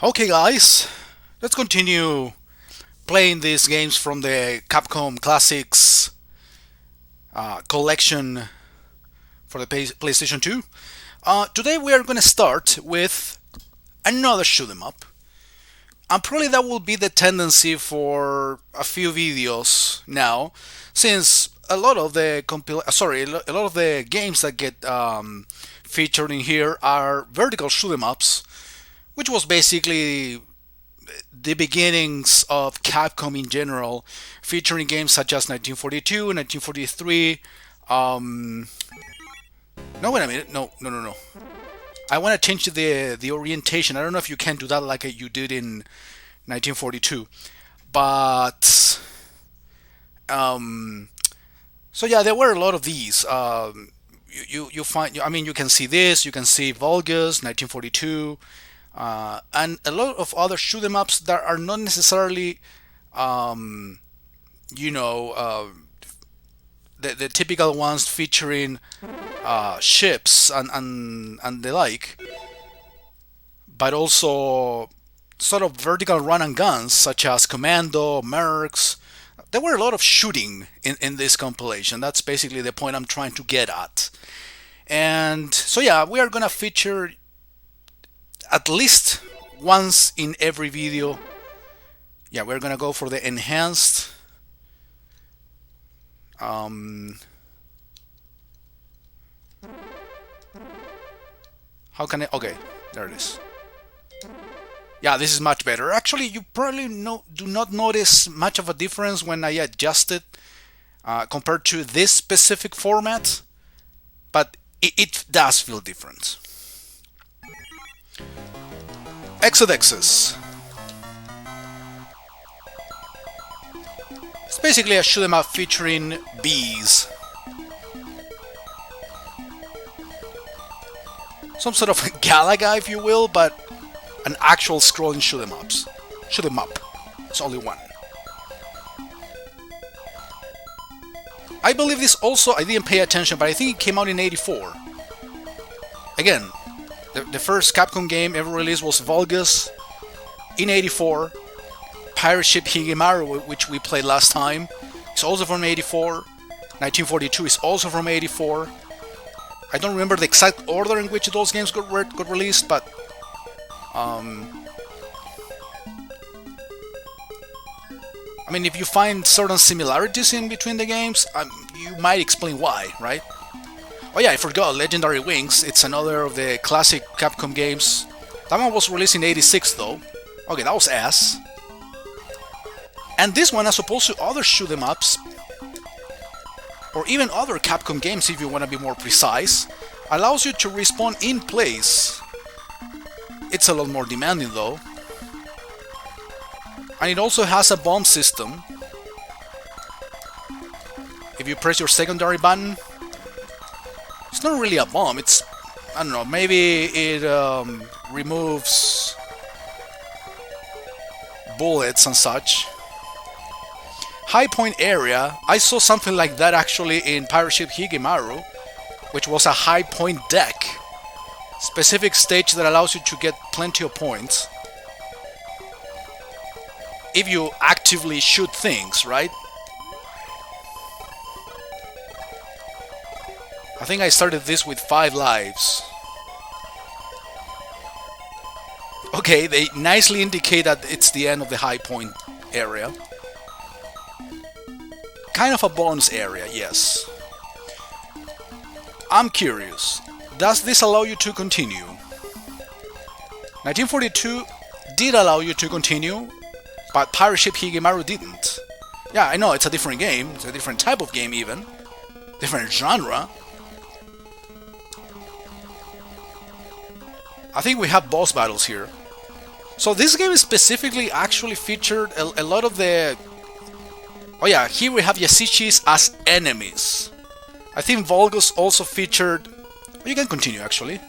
Okay, guys, let's continue playing these games from the Capcom Classics collection for the PlayStation 2. Today we are going to start with another shoot 'em up, and probably that will be the tendency for a few videos now, since a lot of the a lot of the games that get featured in here are vertical shoot 'em ups, which was basically the beginnings of Capcom in general, featuring games such as 1942, 1943. No, wait a minute. No. I want to change the orientation. I don't know if you can do that like you did in 1942, but so yeah, there were a lot of these. You find, I mean, you can see this. You can see Vulgus 1942. And a lot of other shoot 'em ups that are not necessarily, um, you know, the typical ones featuring ships and the like, but also sort of vertical run and guns such as Commando, Mercs. There were a lot of shooting in this compilation. That's basically the point I'm trying to get at. And so yeah, we are gonna feature at least once in every video. Yeah, we're gonna go for the enhanced. How can I? Okay, there it is. Yeah, this is much better. Actually, you probably do not notice much of a difference when I adjust it compared to this specific format, but it does feel different. Exes. It's basically a shoot 'em up featuring bees. Some sort of Galaga, if you will, but an actual scrolling shoot 'em ups. Shoot 'em up. It's only one. I believe this also, I didn't pay attention, but I think it came out in '84. Again, the first Capcom game ever released was Vulgus in '84. Pirate Ship Higemaru, which we played last time, is also from '84. 1942 is also from '84. I don't remember the exact order in which those games got released, but I mean, if you find certain similarities in between the games, you might explain why, right? Oh yeah, I forgot, Legendary Wings. It's another of the classic Capcom games. That one was released in '86 though. Okay, that was ass. And this one, as opposed to other shoot 'em ups, or even other Capcom games if you want to be more precise, allows you to respawn in place. It's a lot more demanding though. And it also has a bomb system. If you press your secondary button, it's not really a bomb, it's, I don't know, maybe it removes bullets and such. High point area, I saw something like that actually in Pirate Ship Higemaru, which was a high point deck. Specific stage that allows you to get plenty of points. If you actively shoot things, right? I think I started this with 5 lives. Okay, they nicely indicate that it's the end of the high point area. Kind of a bonus area, yes. I'm curious, does this allow you to continue? 1942 did allow you to continue, but Pirate Ship Higemaru didn't. Yeah, I know, it's a different game, it's a different type of game even. Different genre. I think we have boss battles here. So this game specifically actually featured a lot of the... Oh yeah, here we have Yasishis as enemies. I think Vulgus also featured... You can continue actually.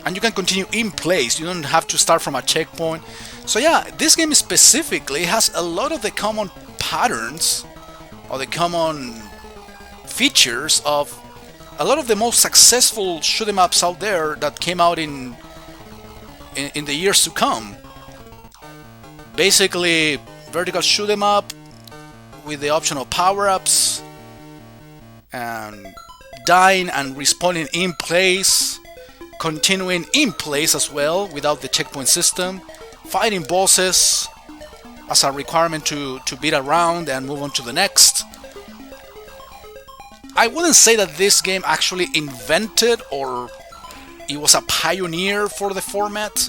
And you can continue in place, you don't have to start from a checkpoint. So yeah, this game specifically has a lot of the common patterns, or the common features of a lot of the most successful shoot 'em ups out there that came out in in the years to come. Basically, vertical shoot 'em up with the option of power-ups and dying and respawning in place, continuing in place as well without the checkpoint system, fighting bosses as a requirement to beat a round and move on to the next. I wouldn't say that this game actually invented or it was a pioneer for the format,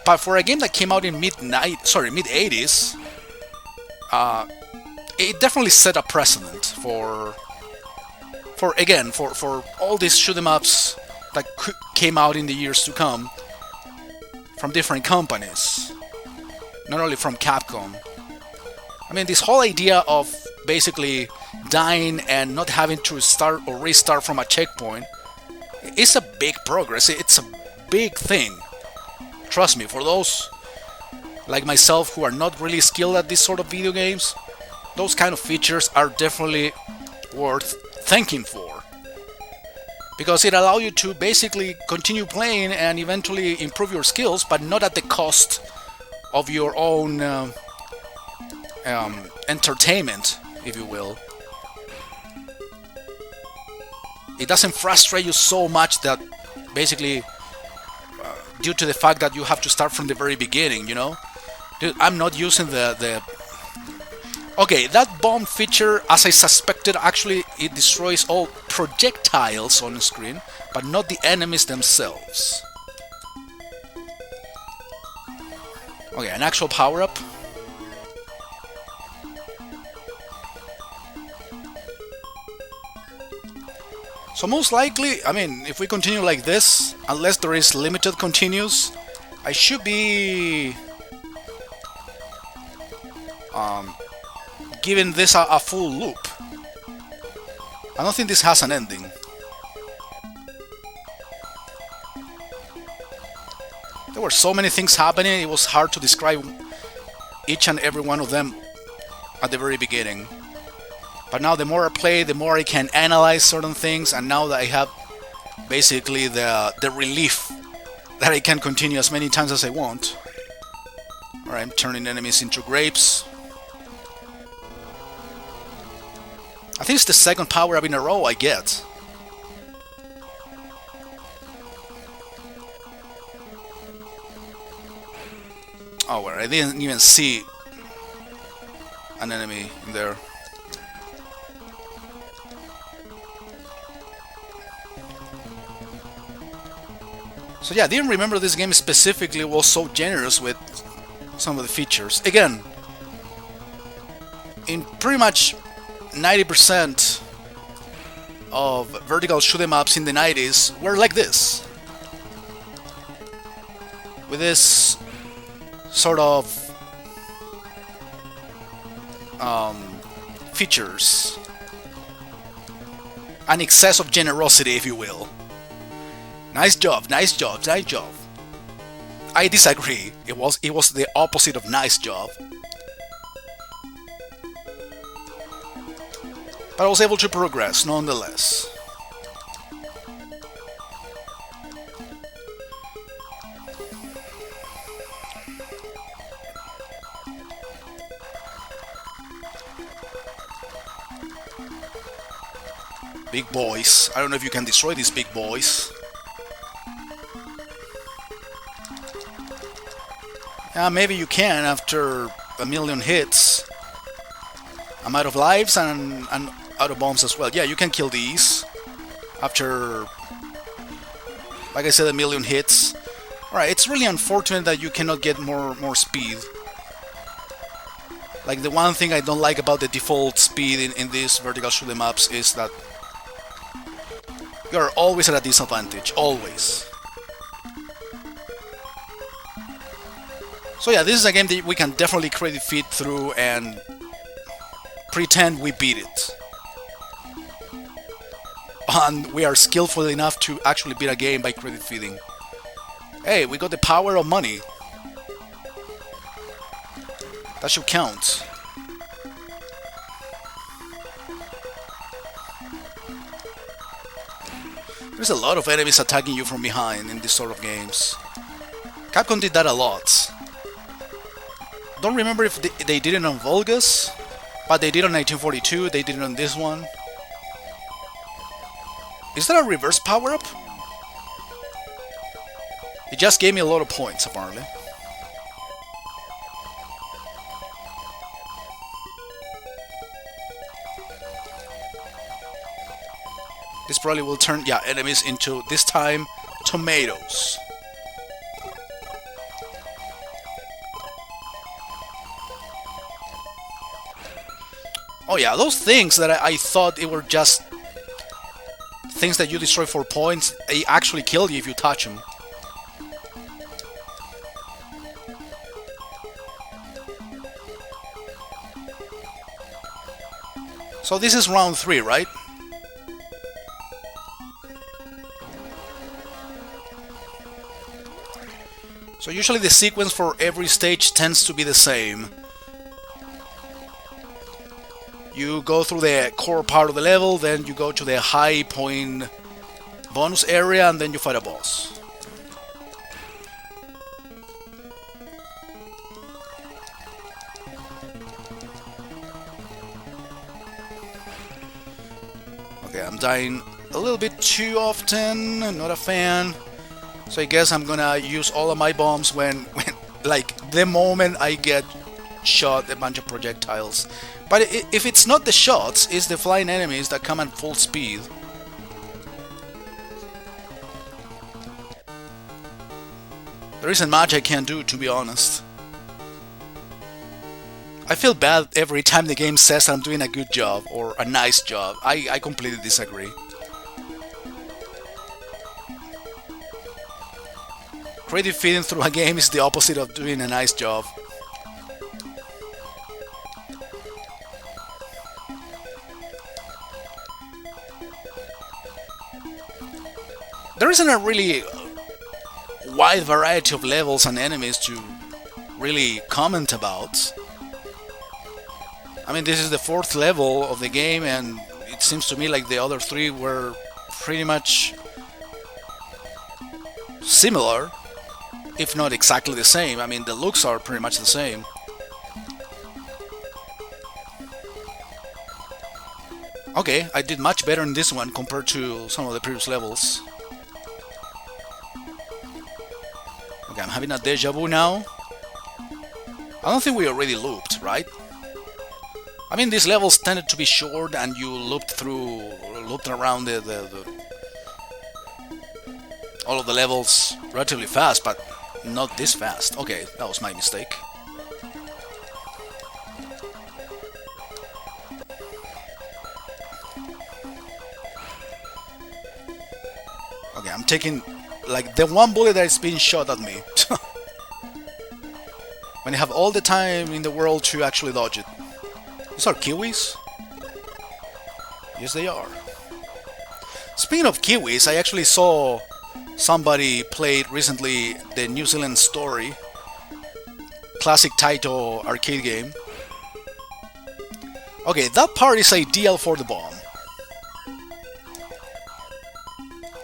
but for a game that came out in mid-80s, it definitely set a precedent for all these shoot 'em ups that came out in the years to come from different companies, not only from Capcom. I mean, this whole idea of basically dying and not having to start or restart from a checkpoint is a big progress. It's a big thing. Trust me, for those like myself who are not really skilled at this sort of video games, those kind of features are definitely worth thanking for, because it allows you to basically continue playing and eventually improve your skills, but not at the cost of your own entertainment, if you will. It doesn't frustrate you so much that basically due to the fact that you have to start from the very beginning, you know? Dude, I'm not using the... Okay, that bomb feature, as I suspected, actually it destroys all projectiles on the screen, but not the enemies themselves. Okay, an actual power-up. So most likely, I mean, if we continue like this, unless there is limited continues, I should be giving this a full loop. I don't think this has an ending. There were so many things happening, it was hard to describe each and every one of them at the very beginning. But now the more I play, the more I can analyze certain things, and now that I have basically the relief that I can continue as many times as I want. Alright, I'm turning enemies into grapes. I think it's the second power-up in a row I get. Oh, well, I didn't even see an enemy in there. So yeah, I didn't remember this game specifically was so generous with some of the features. Again, in pretty much 90% of vertical shoot 'em ups in the 90s were like this. With this sort of features. An excess of generosity, if you will. Nice job, nice job, nice job. I disagree. It was the opposite of nice job. But I was able to progress nonetheless. Big boys. I don't know if you can destroy these big boys. Maybe you can after a million hits. I'm out of lives and out of bombs as well. Yeah, you can kill these after, like I said, a million hits. Alright, it's really unfortunate that you cannot get more speed. Like, the one thing I don't like about the default speed in these vertical shoot 'em ups is that you're always at a disadvantage. Always. So yeah, this is a game that we can definitely credit feed through and pretend we beat it. And we are skillful enough to actually beat a game by credit feeding. Hey, we got the power of money. That should count. There's a lot of enemies attacking you from behind in this sort of games. Capcom did that a lot. Don't remember if they did it on Volgas, but they did on 1942, they did it on this one. Is that a reverse power-up? It just gave me a lot of points, apparently. This probably will turn, yeah, enemies into, this time, tomatoes. Oh yeah, those things that I thought it were just things that you destroy for points, they actually kill you if you touch them. So this is round 3, right? So usually the sequence for every stage tends to be the same. You go through the core part of the level, then you go to the high point bonus area, and then you fight a boss. Okay, I'm dying a little bit too often, not a fan. So I guess I'm gonna use all of my bombs when like, the moment I get shot a bunch of projectiles. But if it's not the shots, it's the flying enemies that come at full speed. There isn't much I can do, to be honest. I feel bad every time the game says I'm doing a good job or a nice job. I completely disagree. Creative feeding through a game is the opposite of doing a nice job. There isn't a really wide variety of levels and enemies to really comment about. I mean, this is the 4th level of the game, and it seems to me like the other 3 were pretty much similar, if not exactly the same. I mean, the looks are pretty much the same. Okay, I did much better in this one compared to some of the previous levels. Okay, I'm having a deja vu now. I don't think we already looped, right? I mean, these levels tended to be short, and you looped around all of the levels relatively fast, but not this fast. Okay, that was my mistake. Okay, I'm taking like the one bullet that's being shot at me. When you have all the time in the world to actually dodge it. These are kiwis? Yes, they are. Speaking of kiwis, I actually saw somebody played recently the New Zealand Story, classic Taito arcade game. Okay, that part is ideal for the bomb.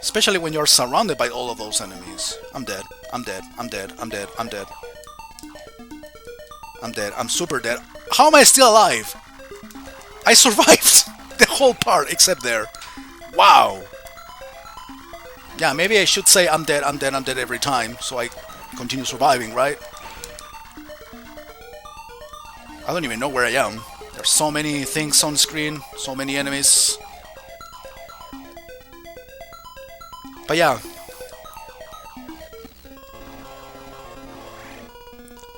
Especially when you're surrounded by all of those enemies. I'm dead. I'm dead. I'm dead. I'm dead. I'm dead. I'm dead. I'm super dead. How am I still alive? I survived the whole part except there. Wow. Yeah, maybe I should say I'm dead, I'm dead, I'm dead every time, so I continue surviving, right? I don't even know where I am. There's so many things on screen, so many enemies. But yeah.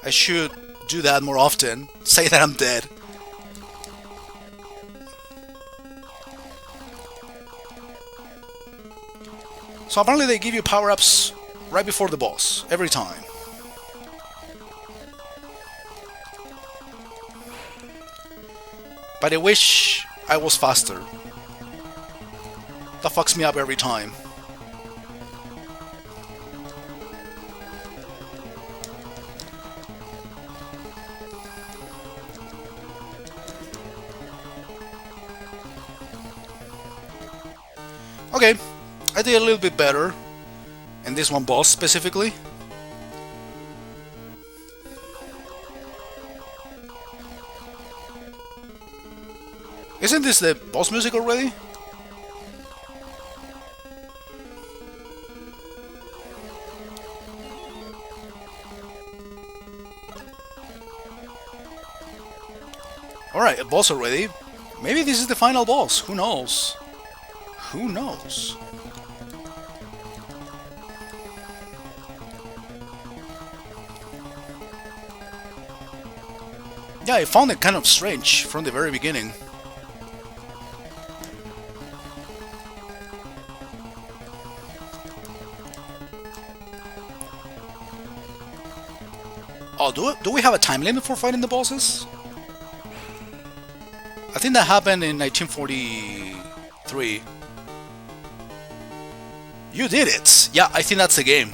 I should do that more often. Say that I'm dead. So apparently they give you power-ups right before the boss, every time. But I wish I was faster. That fucks me up every time. Okay, I did a little bit better in this one boss specifically. Isn't this the boss music already? Alright, a boss already. Maybe this is the final boss. Who knows? Who knows? Yeah, I found it kind of strange from the very beginning. Oh, do we have a time limit for fighting the bosses? I think that happened in 1943. You did it! Yeah, I think that's the game.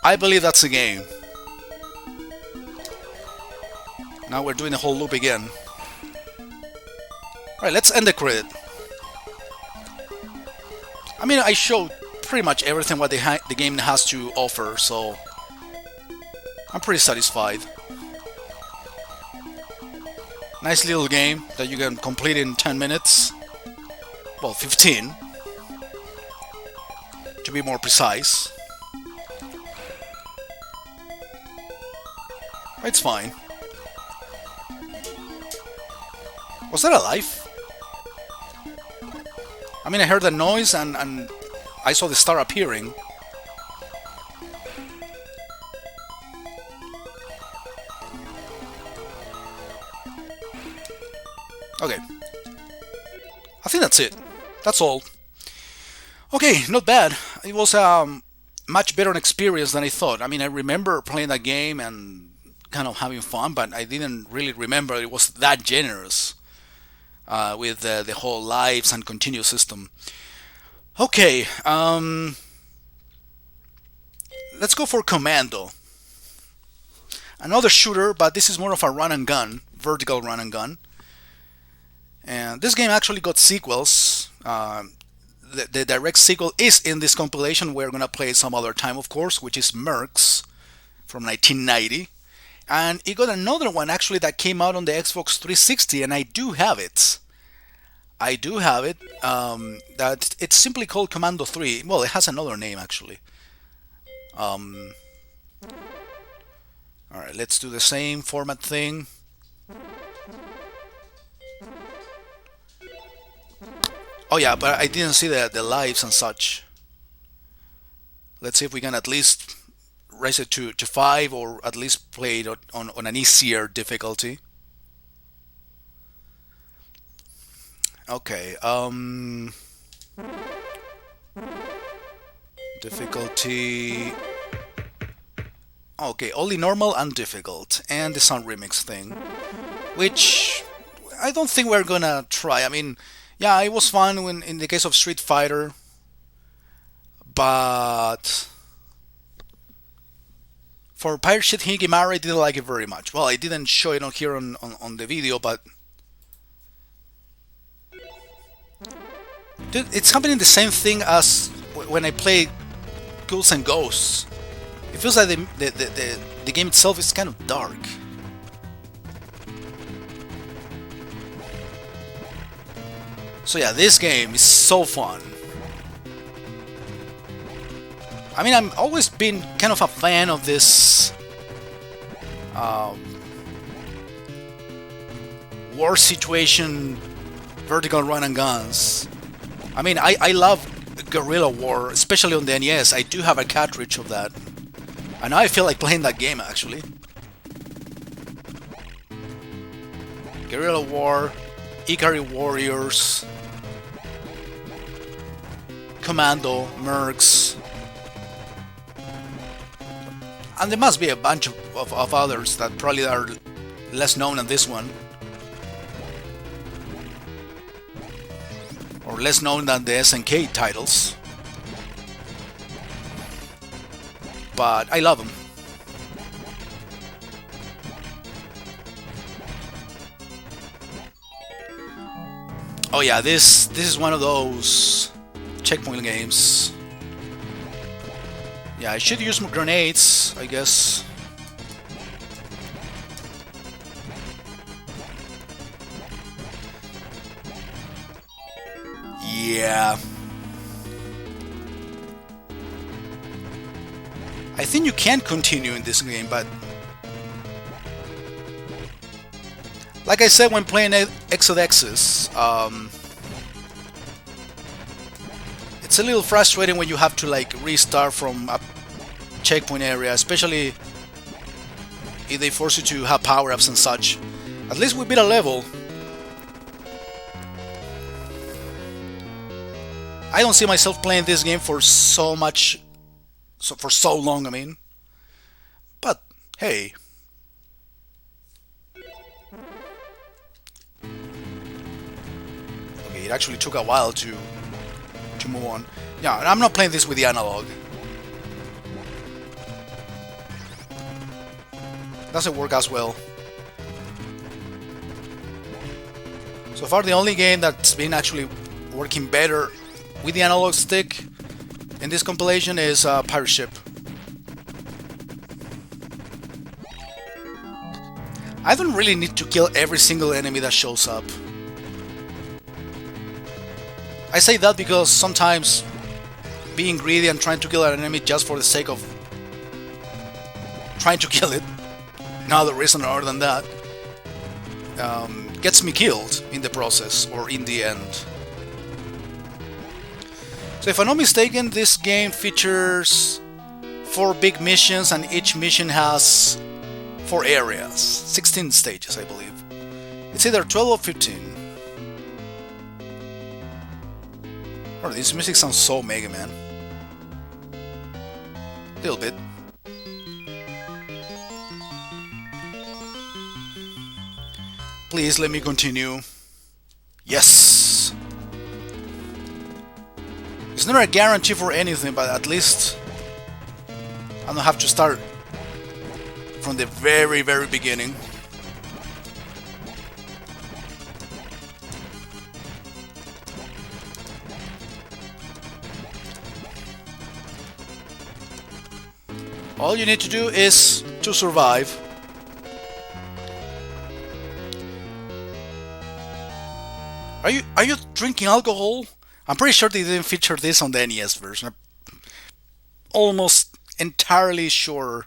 I believe that's the game. Now we're doing the whole loop again. Alright, let's end the credit. I mean, I showed pretty much everything what the game has to offer, so I'm pretty satisfied. Nice little game that you can complete in 10 minutes. Well, 15. To be more precise. It's fine. Was that a life? I mean, I heard the noise and I saw the star appearing. Okay. I think that's it. That's all. Okay, not bad. It was a much better experience than I thought. I mean, I remember playing that game and kind of having fun, but I didn't really remember it was that generous with the whole lives and continue system. Okay, let's go for Commando. Another shooter, but this is more of a run and gun, vertical run and gun. And this game actually got sequels. The direct sequel is in this compilation. We're gonna play it some other time, of course, which is Mercs from 1990. And it got another one actually that came out on the Xbox 360, and I do have it. I do have it. That it's simply called Commando 3. Well, it has another name actually. Alright, let's do the same format thing. Oh yeah, but I didn't see the lives and such. Let's see if we can at least raise it to 5 or at least play it on an easier difficulty. Okay, difficulty. Okay, only normal and difficult, and the sound remix thing, which I don't think we're gonna try. I mean, yeah, it was fun when in the case of Street Fighter, but for Pirate Ship Higimara, I didn't like it very much. Well, I didn't show it on here on the video, but dude, it's happening the same thing as when I play Ghouls and Ghosts. It feels like the game itself is kind of dark. So yeah, this game is so fun. I mean, I've always been kind of a fan of this war situation, vertical run and guns. I mean, I love Guerrilla War, especially on the NES. I do have a cartridge of that. And now I feel like playing that game, actually. Guerrilla War, Ikari Warriors, Commando, Mercs. And there must be a bunch of others that probably are less known than this one. Or less known than the SNK titles. But I love them. Oh yeah, this is one of those checkpoint games. Yeah, I should use more grenades, I guess. Yeah. I think you can continue in this game, but like I said when playing Exes, it's a little frustrating when you have to like restart from a checkpoint area, especially if they force you to have power-ups and such. At least we beat a level. I don't see myself playing this game for so long, I mean. But hey. Okay, it actually took a while to move on. Yeah, I'm not playing this with the analog. Doesn't work as well. So far the only game that's been actually working better with the analog stick in this compilation is Pirate Ship. I don't really need to kill every single enemy that shows up. I say that because sometimes being greedy and trying to kill an enemy just for the sake of trying to kill it, no other reason other than that, gets me killed in the process or in the end. So if I'm not mistaken, this game features 4 big missions and each mission has 4 areas, 16 stages I believe. It's either 12 or 15. Oh, this music sounds so Mega Man. A little bit. Please let me continue. Yes! It's not a guarantee for anything, but at least I don't have to start from the very beginning. All you need to do is to survive. Are you drinking alcohol? I'm pretty sure they didn't feature this on the NES version. I'm almost entirely sure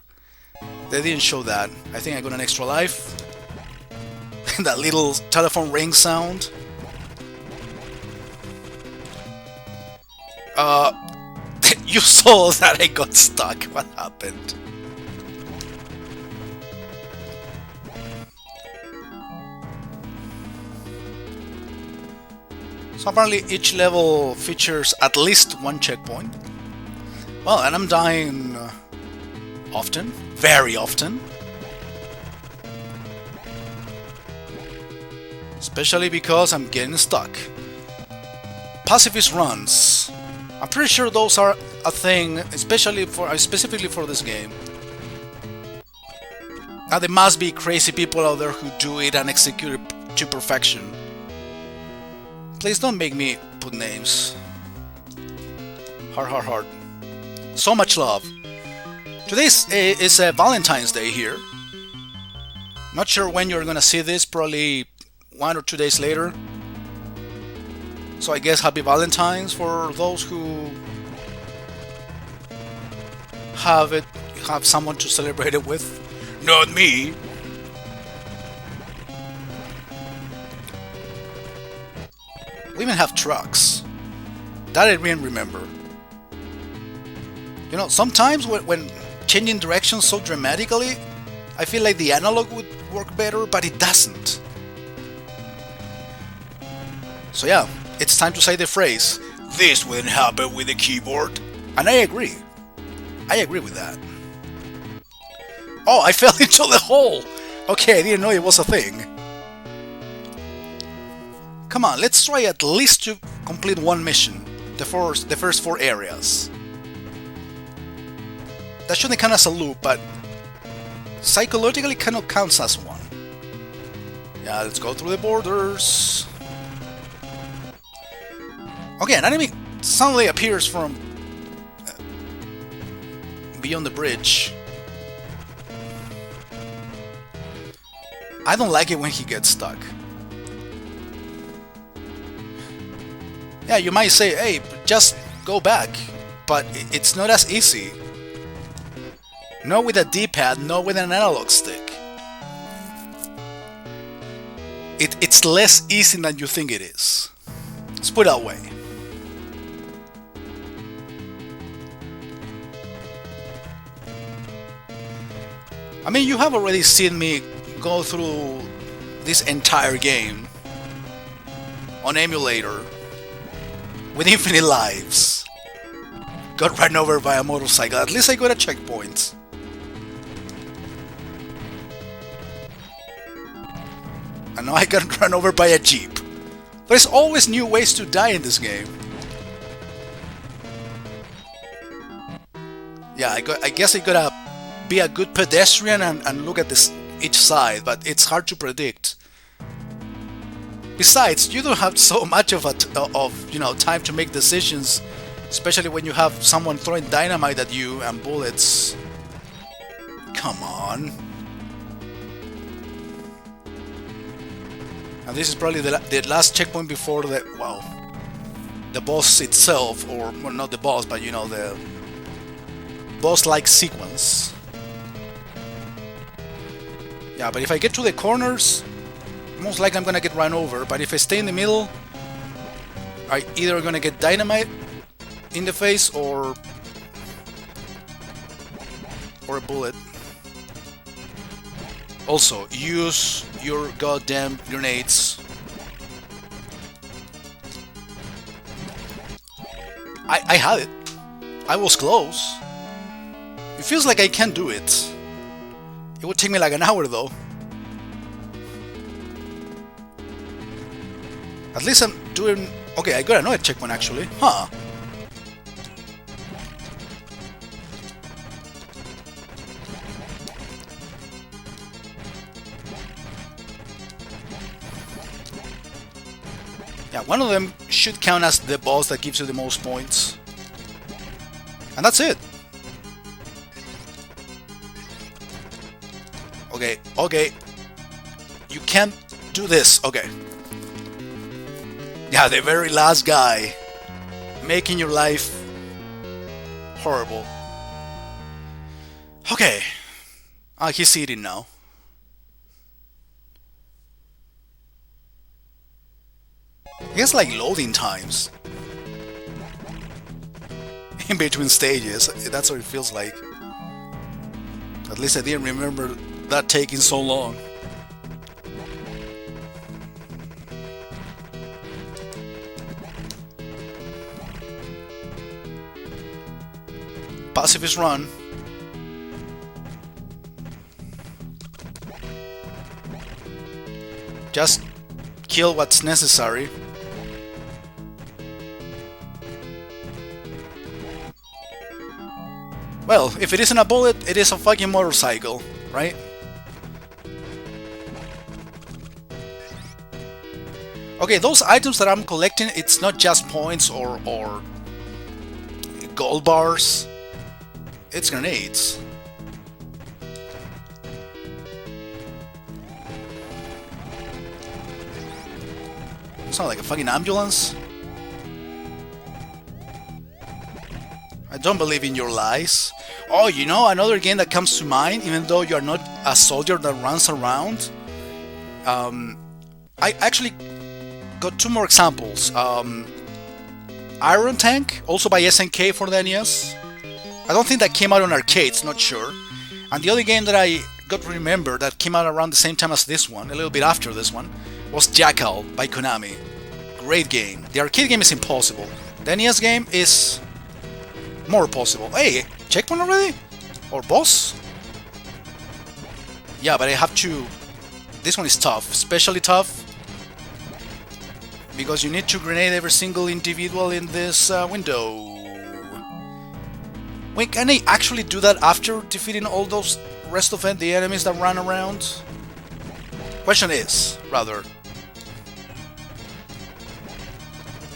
they didn't show that. I think I got an extra life. That little telephone ring sound. You saw that I got stuck. What happened? So apparently each level features at least 1 checkpoint. Well, and I'm dying often, very often. Especially because I'm getting stuck. Pacifist runs. I'm pretty sure those are a thing, specifically for this game. Now there must be crazy people out there who do it and execute it to perfection. Please don't make me put names. Heart. So much love. Today is Valentine's Day here. Not sure when you're gonna see this, probably 1 or 2 days later. So I guess happy Valentine's for those who have someone to celebrate it with. Not me. We even have trucks. That I didn't remember. You know, sometimes when changing directions so dramatically, I feel like the analog would work better, but it doesn't. So yeah, it's time to say the phrase, "This wouldn't happen with the keyboard." And I agree. I agree with that. Oh, I fell into the hole! Okay, I didn't know it was a thing. Come on, let's try at least to complete 1 mission. The first 4 areas. That shouldn't count as a loop, but psychologically kind of counts as one. Yeah, let's go through the borders. Okay, an enemy suddenly appears from beyond the bridge. I don't like it when he gets stuck. Yeah, you might say, hey, just go back, but it's not as easy. Not with a D-pad, not with an analog stick. It's less easy than you think it is. Let's put it that way. I mean, you have already seen me go through this entire game on emulator with infinite lives. Got run over by a motorcycle. At least I got a checkpoint. And now I got run over by a jeep. There's always new ways to die in this game. Yeah, I guess I gotta be a good pedestrian and look at this each side, but it's hard to predict. Besides, you don't have so much of time to make decisions, especially when you have someone throwing dynamite at you and bullets. Come on. And this is probably the last checkpoint before the boss itself, or well, not the boss, but the boss-like sequence. Yeah, but if I get to the corners, most likely I'm gonna get run over. But if I stay in the middle, I either gonna get dynamite in the face or a bullet. Also, use your goddamn grenades. I had it. I was close. It feels like I can't do it. It would take me like an hour though. At least I'm doing... Okay, I got another checkpoint actually. Huh. Yeah, one of them should count as the boss that gives you the most points. And that's it. Okay. You can't do this. Okay. Yeah, the very last guy. Making your life horrible. Okay. He's eating now. I guess like loading times. In between stages. That's what it feels like. At least I didn't remember that taking so long. Pacifist run. Just kill what's necessary. Well, if it isn't a bullet, it is a fucking motorcycle, right? Okay, those items that I'm collecting, it's not just points or gold bars. It's grenades. It's not like a fucking ambulance. I don't believe in your lies. Oh, another game that comes to mind, even though you are not a soldier that runs around. I actually got two more examples. Iron Tank, also by SNK for the NES. I don't think that came out on arcades, not sure. And the other game that I got to remember that came out around the same time as this one, a little bit after this one, was Jackal by Konami. Great game. The arcade game is impossible. The NES game is more possible. Hey, checkpoint already? Or boss? Yeah, but I have to... This one is tough, especially tough. Because you need to grenade every single individual in this window. Wait, can I actually do that after defeating all those rest of the enemies that run around? Question is, rather.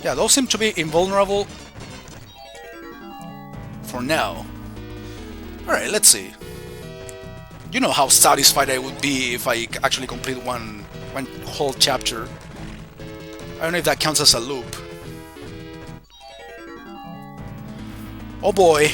Yeah, those seem to be invulnerable for now. Alright, let's see. You know how satisfied I would be if I actually complete one whole chapter. I don't know if that counts as a loop. Oh boy.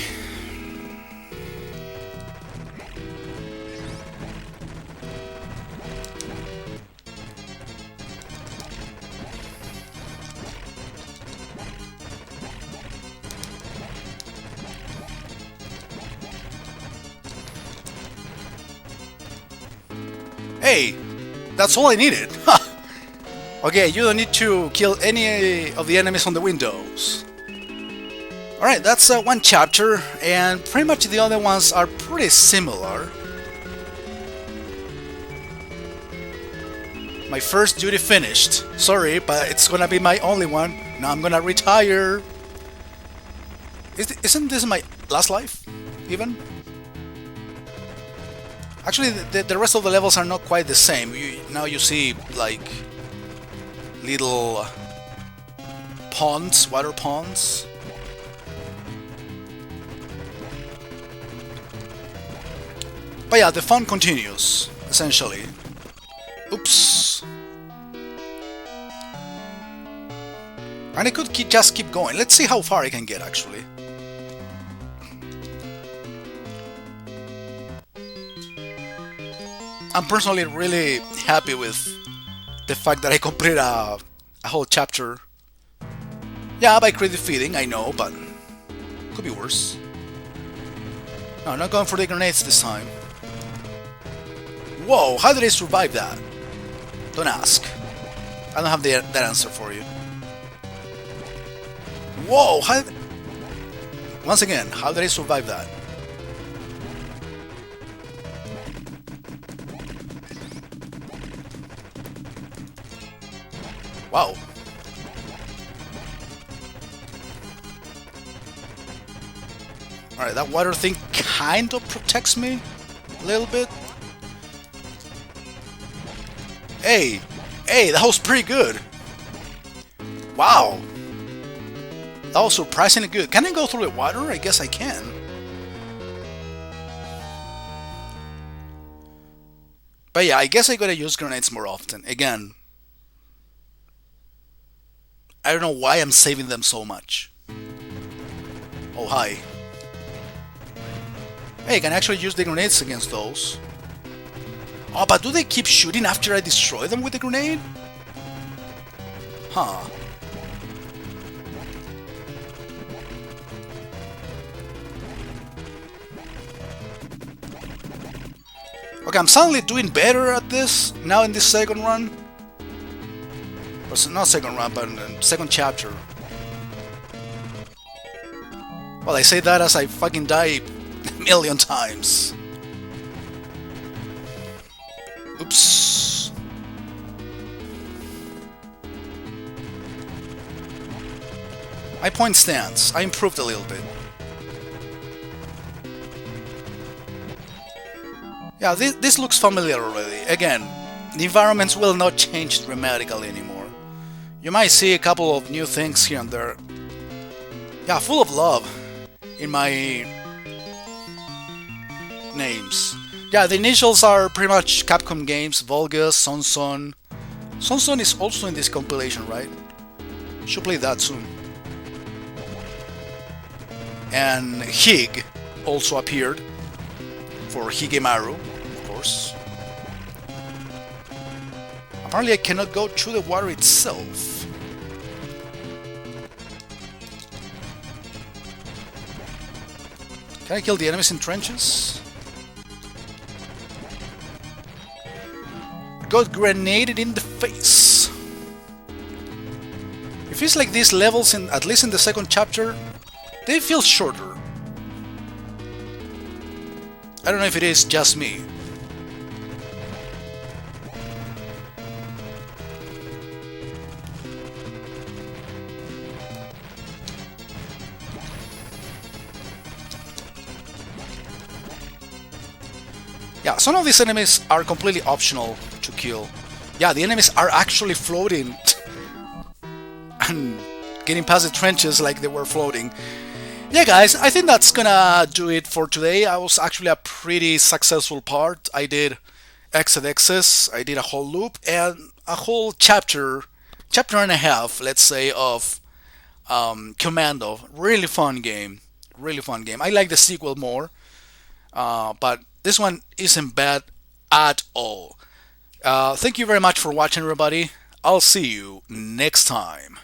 Hey, that's all I needed. Okay, you don't need to kill any of the enemies on the windows. Alright, that's one chapter, and pretty much the other ones are pretty similar. My first duty finished. Sorry, but it's gonna be my only one. Now I'm gonna retire. Isn't this my last life, even? Actually, the rest of the levels are not quite the same. Now you see, like, little ponds, water ponds. But yeah, the fun continues, essentially. Oops. And I could just keep going. Let's see how far I can get, actually. I'm personally really happy with the fact that I completed a whole chapter. Yeah, by credit feeding, I know, but could be worse. No, I'm not going for the grenades this time. Whoa, how did I survive that? Don't ask. I don't have that answer for you. Whoa, once again, how did I survive that? Wow. Alright, that water thing kind of protects me a little bit. Hey, that was pretty good. Wow. That was surprisingly good. Can I go through the water? I guess I can. But yeah, I guess I gotta use grenades more often. Again, I don't know why I'm saving them so much. Oh, hi. Hey, I can actually use the grenades against those. Oh, but do they keep shooting after I destroy them with the grenade? Huh. Okay, I'm suddenly doing better at this now in this second run. Or not second run, but second chapter. Well, I say that as I fucking die a million times. Oops. My point stands. I improved a little bit. Yeah, this looks familiar already. Again, the environments will not change dramatically anymore. You might see a couple of new things here and there. Yeah, full of love in my names. Yeah, the initials are pretty much Capcom games, Volgas, Sonson. Sonson is also in this compilation, right? Should play that soon. And Hig also appeared for Higemaru, of course. Apparently I cannot go through the water itself. Can I kill the enemies in trenches? Got grenaded in the face. It feels like these levels, at least in the second chapter, they feel shorter. I don't know if it is just me. Yeah, some of these enemies are completely optional to kill. Yeah, the enemies are actually floating and getting past the trenches like they were floating. Yeah, guys, I think that's gonna do it for today. I was actually a pretty successful part. I did Exes, I did a whole loop, and a whole chapter and a half, let's say, of Commando. Really fun game. really fun game. I like the sequel more, but this one isn't bad at all. Thank you very much for watching, everybody. I'll see you next time.